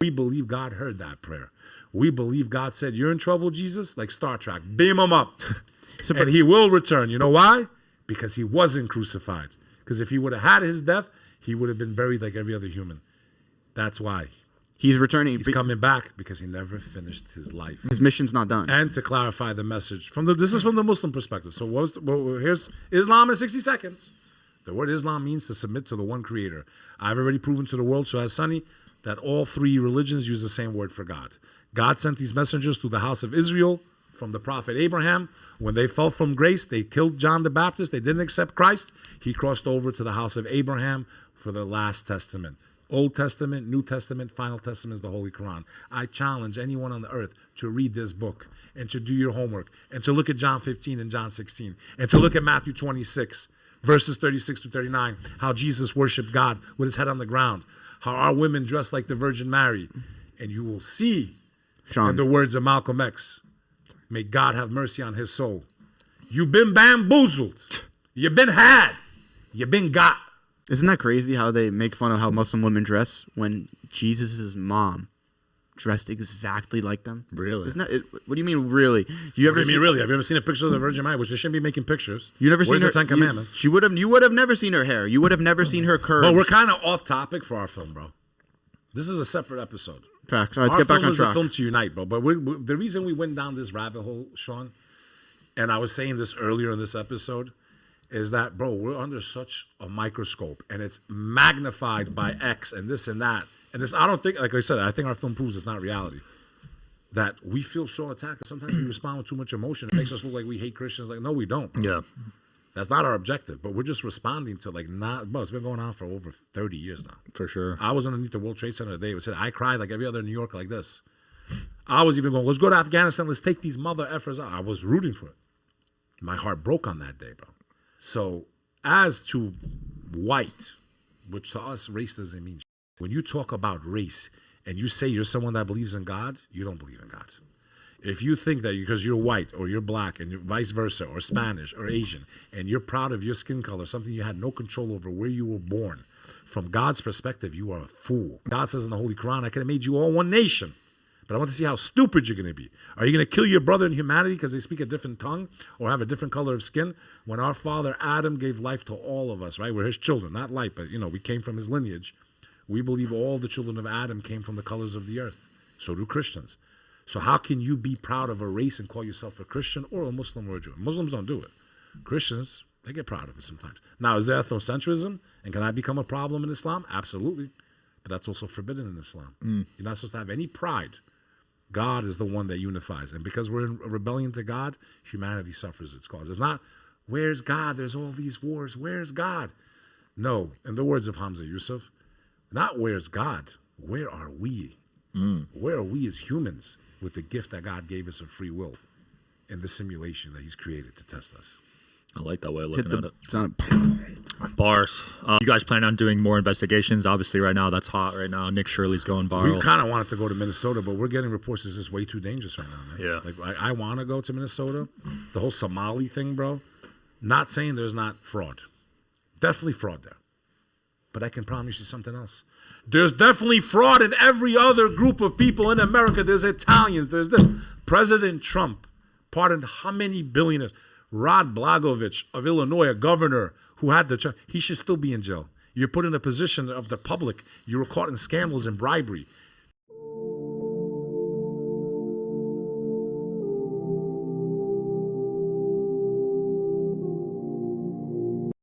We believe God heard that prayer. We believe God said, you're in trouble, Jesus? Like Star Trek, beam him up. And he will return. You know why? Because he wasn't crucified. Because if he would have had his death, he would have been buried like every other human. That's why. He's returning. He's coming back because he never finished his life. His mission's not done. And to clarify the message, this is from the Muslim perspective. So here's Islam in 60 seconds. The word Islam means to submit to the one creator. I've already proven to the world, so as Sonny, that all three religions use the same word for God. God sent these messengers to the house of Israel from the prophet Abraham. When they fell from grace, they killed John the Baptist. They didn't accept Christ. He crossed over to the house of Abraham for the last testament. Old Testament, New Testament, Final Testament is the Holy Quran. I challenge anyone on the earth to read this book and to do your homework and to look at John 15 and John 16 and to look at Matthew 26, verses 36 to 39, how Jesus worshiped God with his head on the ground, how our women dress like the Virgin Mary. And you will see, in the words of Malcolm X, may God have mercy on his soul. You've been bamboozled. You've been had. You've been got. Isn't that crazy how they make fun of how Muslim women dress when Jesus' mom dressed exactly like them? Really? Isn't that, what do you mean, really? Really? Have you ever seen a picture of the Virgin Mary? Which they shouldn't be making pictures. You never seen her? Where's the Ten Commandments? You would have never seen her hair. You would have never seen her curves. But we're kind of off topic for our film, bro. This is a separate episode. Facts. All right, let's get back on track. Our film is a film to unite, bro. But the reason we went down this rabbit hole, Sean, and I was saying this earlier in this episode, is that, bro, we're under such a microscope, and it's magnified by X and this and that. And this, I don't think, like I said, I think our film proves it's not reality. That we feel so attacked that sometimes we respond with too much emotion. It makes us look like we hate Christians. Like, no, we don't. Yeah. That's not our objective, but we're just responding to bro, it's been going on for over 30 years now. For sure. I was underneath the World Trade Center today. It said, I cried like every other New Yorker like this. I was even going, let's go to Afghanistan. Let's take these mother effers out. I was rooting for it. My heart broke on that day, bro. So as to white, which to us, race doesn't mean shit. When you talk about race and you say you're someone that believes in God, you don't believe in God. If you think that because you're white or you're black and you're vice versa or Spanish or Asian and you're proud of your skin color, something you had no control over where you were born, from God's perspective, you are a fool. God says in the Holy Quran, I could have made you all one nation. But I want to see how stupid you're going to be. Are you going to kill your brother in humanity because they speak a different tongue or have a different color of skin? When our father Adam gave life to all of us, right? We're his children, not life, but we came from his lineage. We believe all the children of Adam came from the colors of the earth. So do Christians. So how can you be proud of a race and call yourself a Christian or a Muslim or a Jew? Muslims don't do it. Christians, they get proud of it sometimes. Now, is there ethnocentrism? And can that become a problem in Islam? Absolutely. But that's also forbidden in Islam. You're not supposed to have any pride. God is the one that unifies. And because we're in rebellion to God, humanity suffers its cause. It's not, where's God? There's all these wars. Where's God? No, in the words of Hamza Yusuf, not where's God, where are we? Where are we as humans with the gift that God gave us of free will in the simulation that he's created to test us? I like that way of looking at it. Bars. You guys plan on doing more investigations? Obviously, right now, that's hot right now. Nick Shirley's going viral. We kind of wanted to go to Minnesota, but we're getting reports this is way too dangerous right now, man. Yeah. Like, I want to go to Minnesota. The whole Somali thing, bro. Not saying there's not fraud. Definitely fraud there. But I can promise you something else. There's definitely fraud in every other group of people in America. There's Italians. There's this. President Trump pardoned how many billionaires? Rod Blagojevich of Illinois, a governor who had he should still be in jail. You're put in a position of the public. You were caught in scandals and bribery.